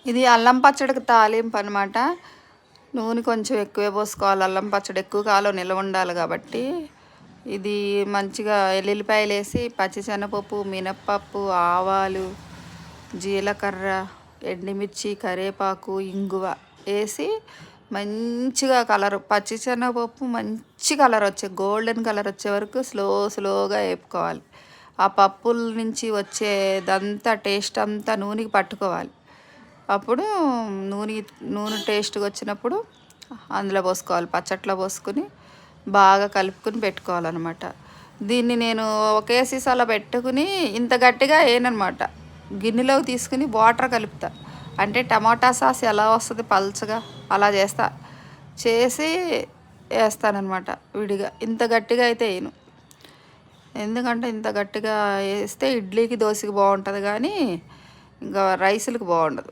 ఇది అల్లం పచ్చడికి తాలింపు అనమాట. నూనె కొంచెం ఎక్కువే పోసుకోవాలి. అల్లం పచ్చడి ఎక్కువ కాలం నిల్వ ఉండాలి కాబట్టి. ఇది మంచిగా ఎల్లుల్లిపాయలు వేసి పచ్చిశనగపప్పు, మినప్పప్పు, ఆవాలు, జీలకర్ర, ఎండుమిర్చి, కరివేపాకు, ఇంగువ వేసి మంచిగా కలర్ పచ్చిశనగపప్పు మంచి కలర్ వచ్చే గోల్డెన్ కలర్ వచ్చే వరకు స్లోగా వేపుకోవాలి. ఆ పప్పుల నుంచి వచ్చేదంతా టేస్ట్ అంతా నూనెకి పట్టుకోవాలి. అప్పుడు నూనె టేస్ట్గా వచ్చినప్పుడు అందులో పోసుకోవాలి. పచ్చట్లో పోసుకొని బాగా కలుపుకొని పెట్టుకోవాలన్నమాట. దీన్ని నేను ఒకే సీసాలో పెట్టుకుని ఇంత గట్టిగా వేయనమాట. గిన్నెలోకి తీసుకుని వాటర్ కలుపుతా. అంటే టమాటా సాస్ ఎలా వస్తుంది పల్చగా అలా చేసి వేస్తానన్నమాట విడిగా. ఇంత గట్టిగా అయితే వేయను. ఎందుకంటే ఇంత గట్టిగా వేస్తే ఇడ్లీకి దోశకి బాగుంటుంది కానీ ఇంకా రైసులకు బాగుండదు.